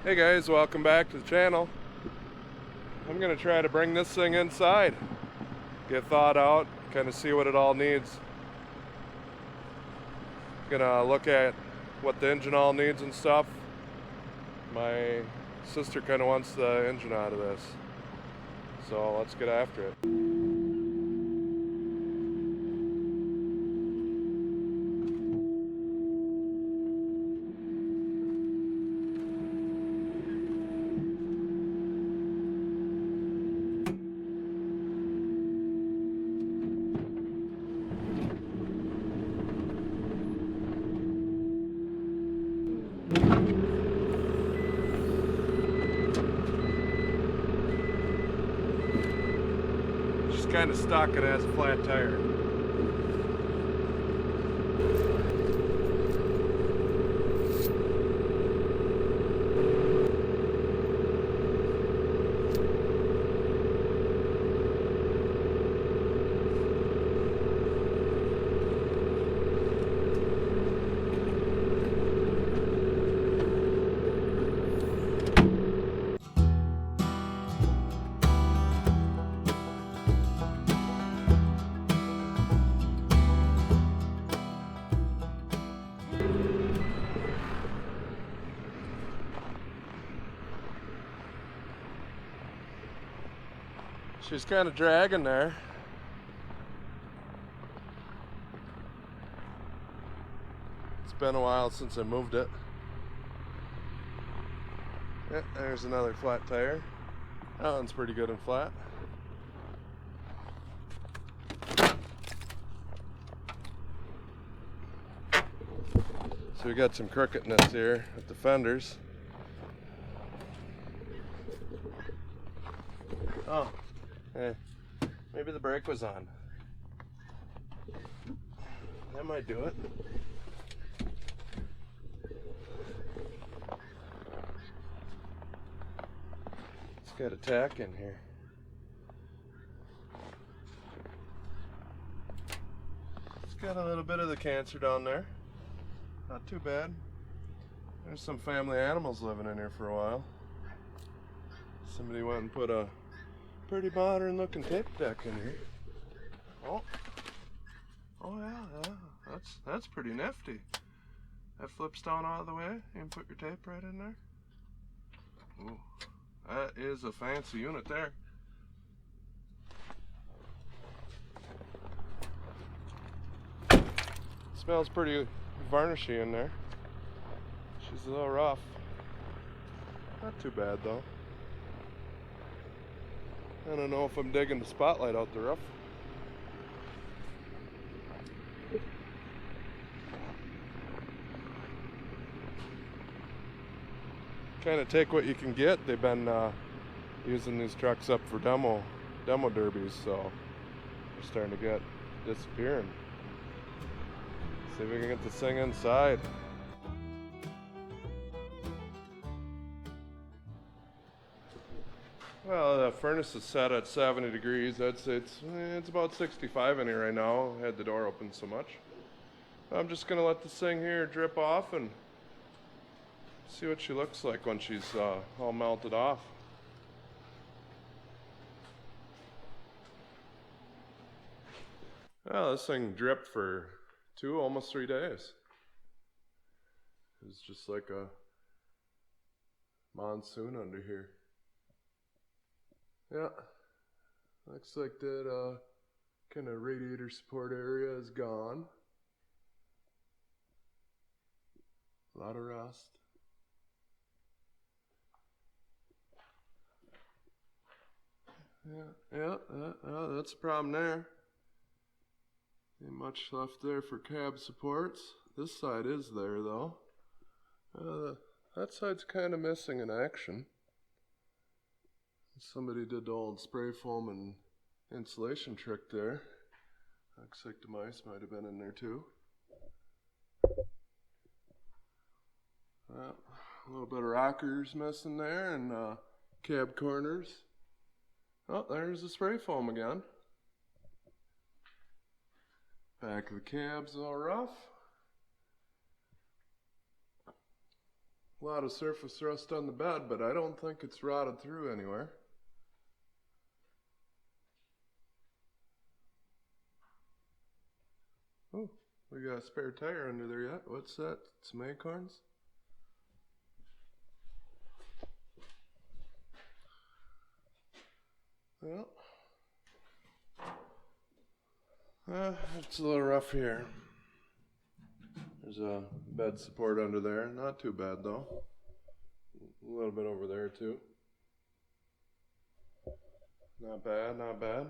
Hey guys, welcome back to the channel. I'm going to try to bring this thing inside, get thawed out, kind of see what it all needs. Gonna look at what the engine all needs and stuff. My sister kind of wants the engine out of this, so let's get after it. She's kind of stuck, it has a flat tire. She's kind of dragging there. It's been a while since I moved it. Yeah, there's another flat tire. That one's pretty good and flat. So we got some crookedness here with the fenders. Oh. Hey, maybe the brake was on. That might do it. It's got a tack in here. It's got a little bit of the cancer down there. Not too bad. There's some family animals living in here for a while. Somebody went and put a pretty modern looking tape deck in here. Oh yeah, that's pretty nifty. That flips down all the way. You can put your tape right in there. Ooh, that is a fancy unit there. Smells pretty varnishy in there. She's a little rough. Not too bad though. I don't know if I'm digging the spotlight out the roof. Kind of take what you can get. They've been using these trucks up for demo derbies, so they're starting to get disappearing. See if we can get this thing inside. Well, the furnace is set at 70 degrees. I'd say it's about 65 in here right now. I had the door open so much. I'm just gonna let this thing here drip off and see what she looks like when she's all melted off. Well, this thing dripped for almost 3 days. It's just like a monsoon under here. Yeah, looks like that kind of radiator support area is gone. A lot of rust. Yeah, that's a problem there. Ain't much left there for cab supports. This side is there though. That side's kind of missing in action. Somebody did the old spray foam and insulation trick there. Looks like the mice might have been in there too. A little bit of rockers missing there and cab corners. Oh, there's the spray foam again. Back of the cab's all rough. A lot of surface rust on the bed, but I don't think it's rotted through anywhere. Oh, we got a spare tire under there yet. What's that? Some acorns? Well, it's a little rough here. There's a bed support under there. Not too bad though. A little bit over there too. Not bad, not bad.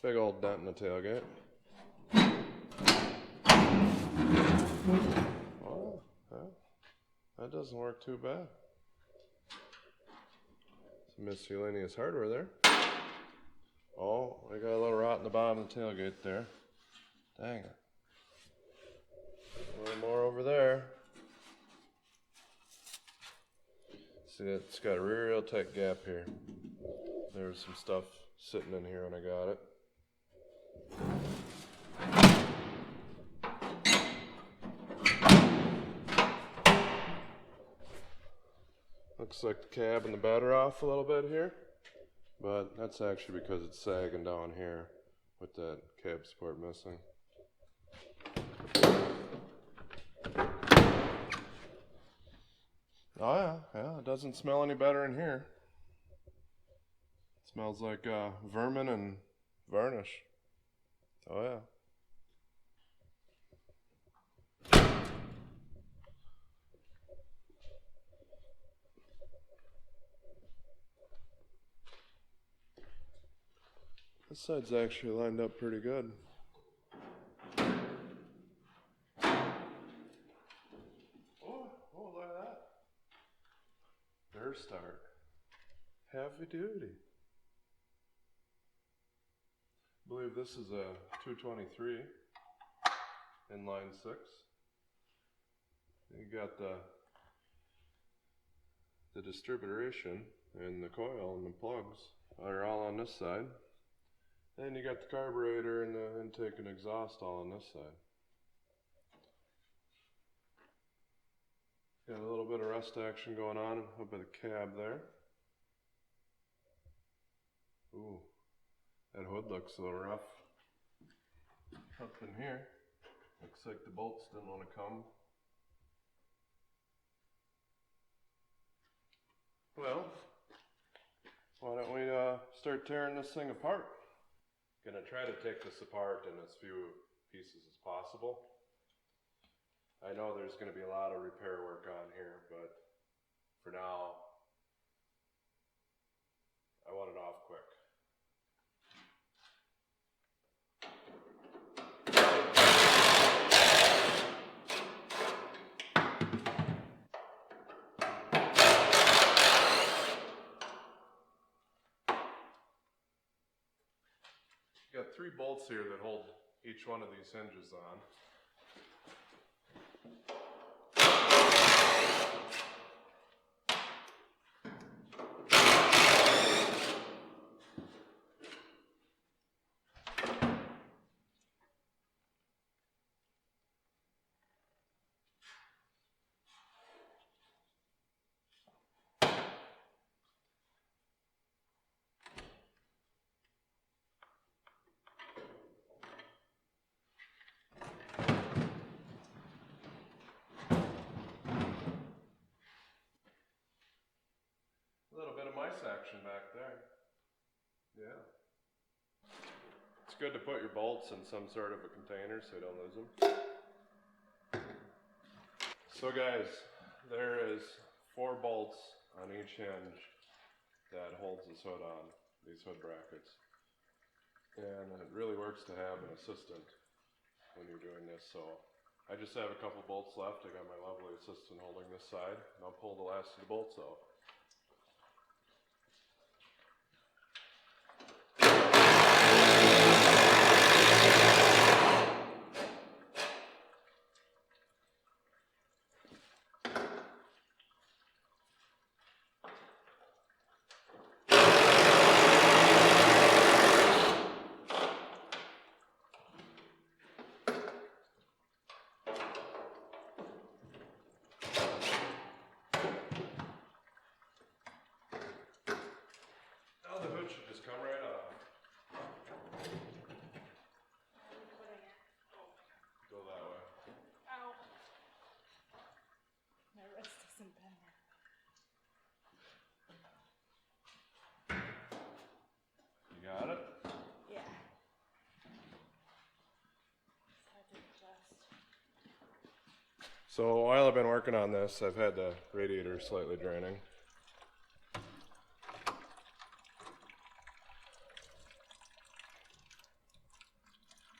Big old dent in the tailgate. Oh, yeah. That doesn't work too bad. Some miscellaneous hardware there. Oh, we got a little rot in the bottom of the tailgate there. Dang it. A little more over there. See, it's got a real tight gap here. There's some stuff sitting in here when I got it. Looks like the cab and the bed are off a little bit here, but that's actually because it's sagging down here with that cab support missing. Oh yeah, it doesn't smell any better in here. It smells like vermin and varnish. Oh yeah. This side's actually lined up pretty good. Oh, look at that. Their start. Heavy duty. I believe this is a 223 inline 6. You got the distribution and the coil and the plugs are all on this side. Then you got the carburetor and the intake and exhaust all on this side. Got a little bit of rust action going on up at the cab there. Ooh, that hood looks a little rough. Up in here, looks like the bolts didn't want to come. Well, why don't we start tearing this thing apart? Gonna try to take this apart in as few pieces as possible. I know there's gonna be a lot of repair work on here, but for now, I want it off quick. Got 3 bolts here that hold each one of these hinges on. Nice action back there. Yeah. It's good to put your bolts in some sort of a container so you don't lose them. So guys, there is 4 bolts on each hinge that holds this hood on, these hood brackets. And it really works to have an assistant when you're doing this. So I just have a couple bolts left. I got my lovely assistant holding this side, and I'll pull the last of the bolts out. So while I've been working on this, I've had the radiator slightly draining.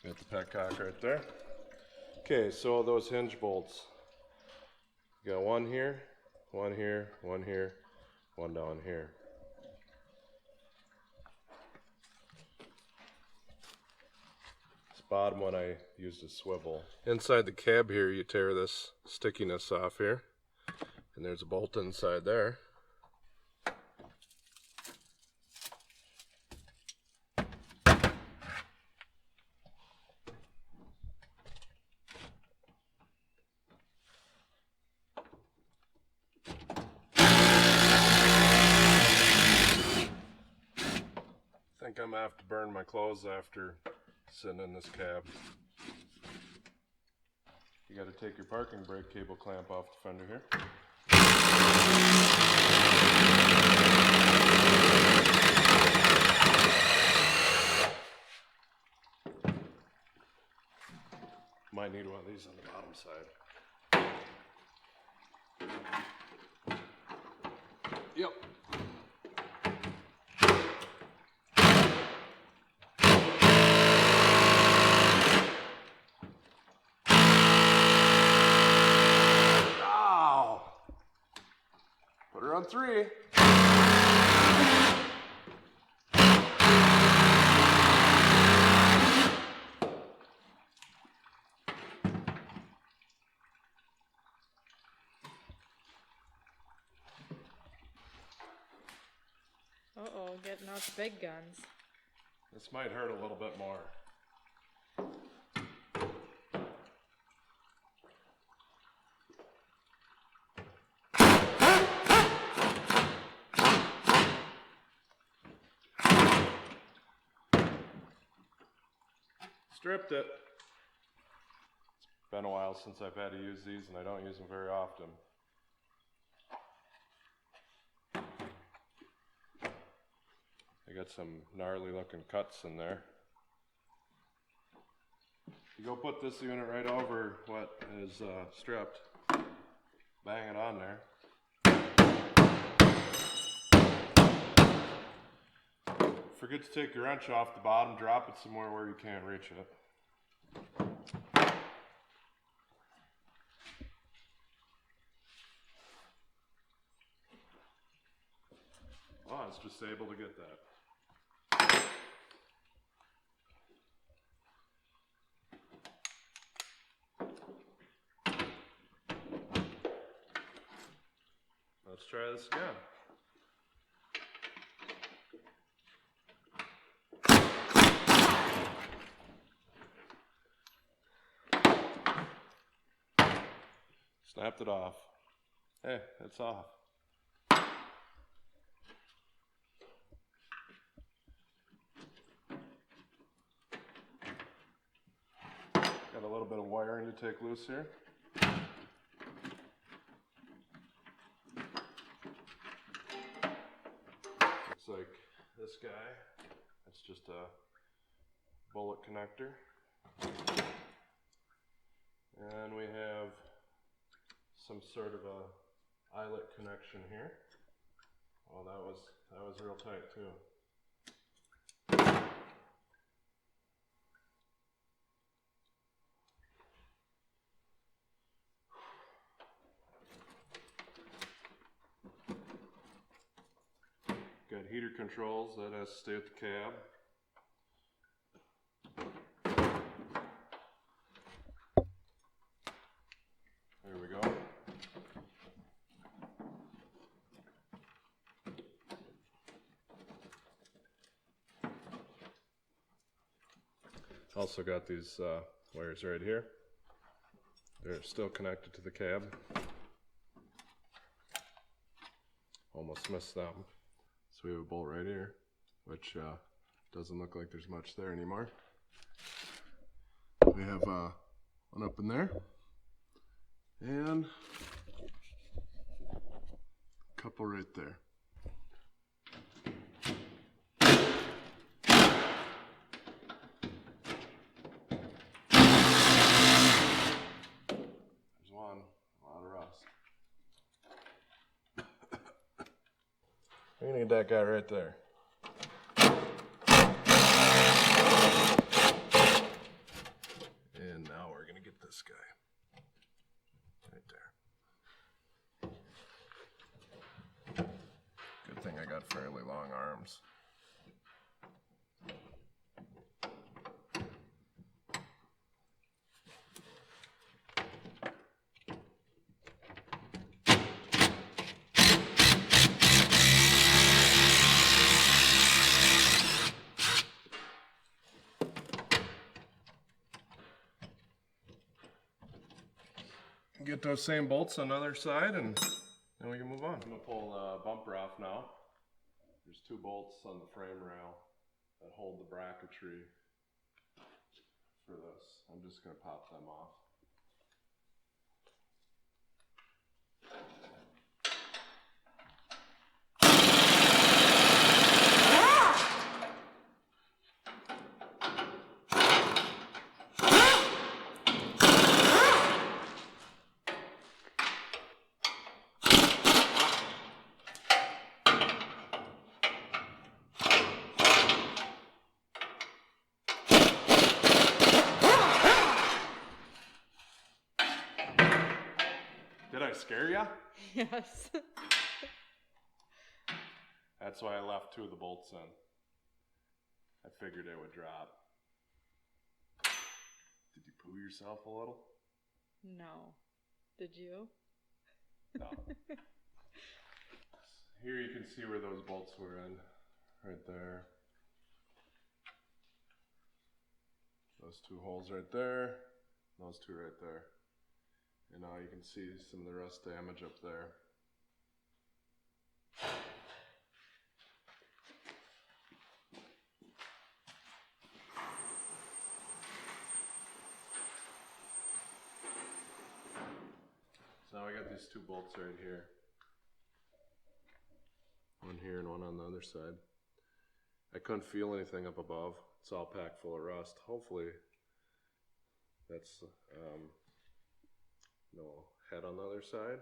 Got the petcock right there. Okay, so those hinge bolts. You got one here, one here, one here, one down here. This bottom one I used a swivel. Inside the cab here, you tear this stickiness off here, and there's a bolt inside there. I think I'm gonna have to burn my clothes after sitting in this cab. You gotta take your parking brake cable clamp off the fender here. Might need one of these on the bottom side. Yep. Put her on 3. Uh-oh, getting out big guns. This might hurt a little bit more. Stripped it. It's been a while since I've had to use these, and I don't use them very often. I got some gnarly looking cuts in there. You go put this unit right over what is stripped, bang it on there. Forget to take your wrench off the bottom, drop it somewhere where you can't reach it. Oh, I was just able to get that. Let's try this again. Snapped it off. Hey, it's off. Got a little bit of wiring to take loose here. Looks like this guy. It's just a bullet connector. And we have some sort of a eyelet connection here. Oh, that was real tight too. Got heater controls, that has to stay with the cab. There we go. Also got these wires right here. They're still connected to the cab. Almost missed them. So we have a bolt right here, which doesn't look like there's much there anymore. We have one up in there, and a couple right there. There's one We need that guy right there. And now we're gonna get this guy. Right there. Good thing I got fairly long arms. Get those same bolts on the other side and then we can move on. I'm gonna pull the bumper off now. There's 2 bolts on the frame rail that hold the bracketry for this. I'm just gonna pop them off. Did I scare ya? Yes. That's why I left 2 of the bolts in. I figured it would drop. Did you poo yourself a little? No. Did you? No. Here you can see where those bolts were in. Right there. Those 2 holes right there. Those 2 right there. And now you can see some of the rust damage up there. So now I got these 2 bolts right here. One here and one on the other side. I couldn't feel anything up above. It's all packed full of rust. Hopefully that's no head on the other side,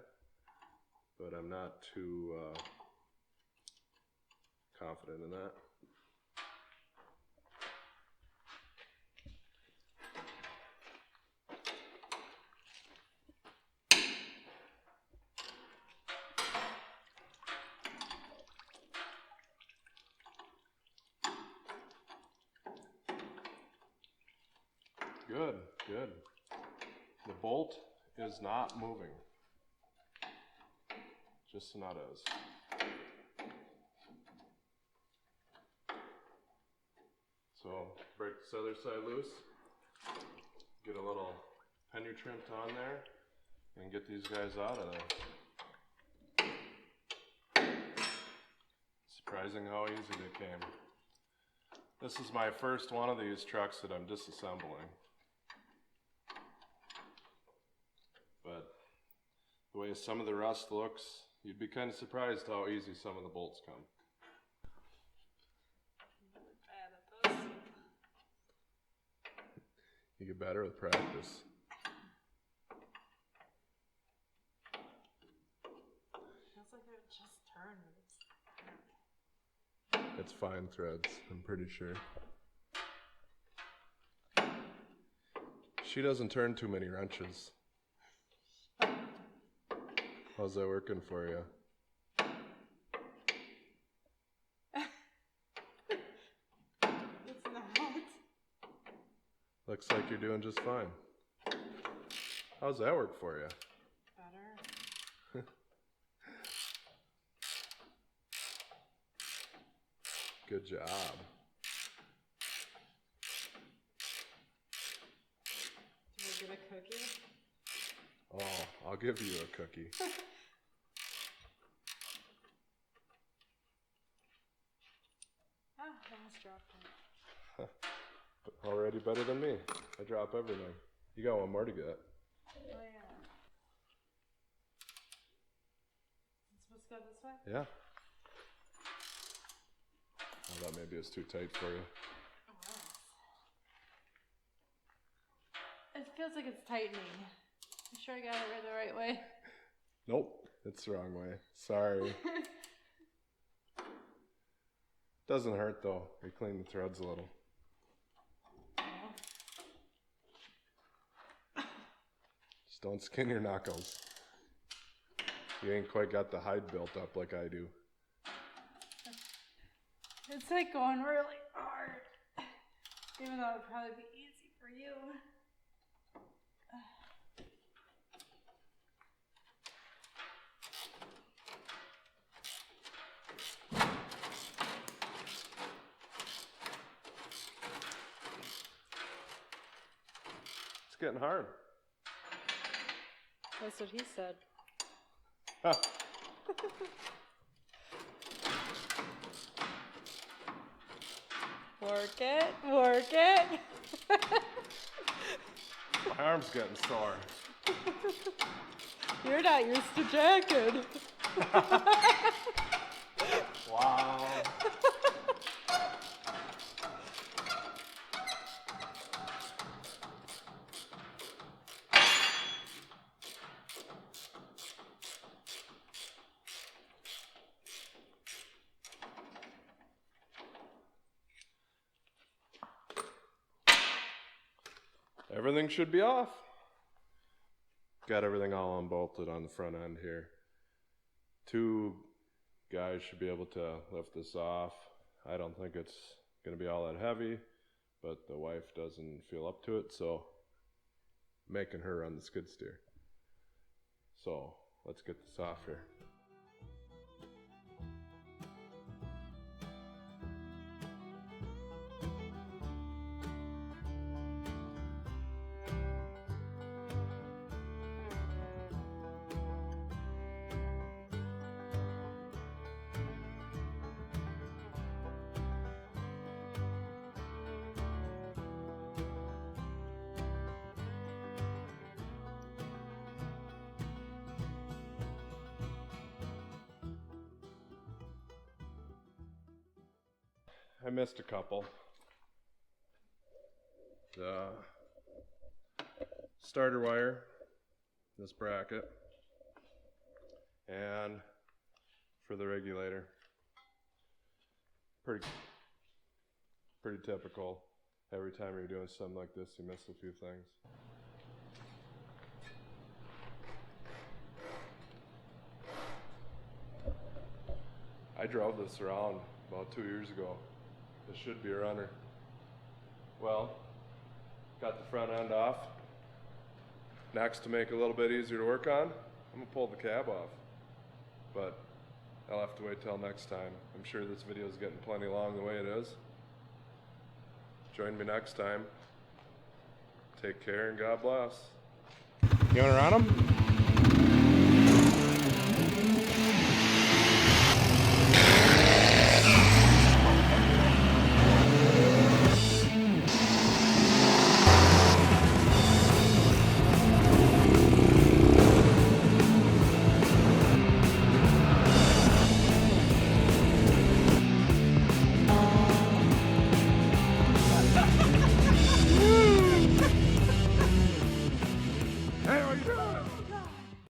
but I'm not too confident in that. Good, good. The bolt is not moving. Just so not is. So break this other side loose. Get a little penetrant on there and get these guys out of there. Surprising how easy they came. This is my first one of these trucks that I'm disassembling. But the way some of the rust looks, you'd be kind of surprised how easy some of the bolts come. Bad at this. You get better with practice. Feels like it just turned. It's fine threads, I'm pretty sure. She doesn't turn too many wrenches. How's that working for you? It's not. Looks like you're doing just fine. How's that work for you? Better. Good job. Do we get a cookie? Oh, I'll give you a cookie. Ah, I almost dropped it. Already better than me. I drop everything. You got one more to get. Oh yeah. It's supposed to go this way? Yeah. I thought maybe it's too tight for you. Oh, wow. It feels like it's tightening. You sure I got it the right way? Nope, it's the wrong way. Sorry. Doesn't hurt though. We clean the threads a little. Just don't skin your knuckles. You ain't quite got the hide built up like I do. It's like going really hard, even though it'd probably be easy for you. It's getting hard. That's what he said. Huh. Work it, work it. My arm's getting sore. You're not used to jacking. Wow. Everything should be off. Got everything all unbolted on the front end here. 2 guys should be able to lift this off. I don't think it's going to be all that heavy, but the wife doesn't feel up to it, so making her run the skid steer. So let's get this off here. I missed a couple. The starter wire, this bracket, and for the regulator. Pretty typical. Every time you're doing something like this, you miss a few things. I drove this around about 2 years ago. This should be a runner. Well, got the front end off. Next, to make it a little bit easier to work on, I'm gonna pull the cab off. But I'll have to wait till next time. I'm sure this video is getting plenty long the way it is. Join me next time. Take care and God bless. You wanna run them?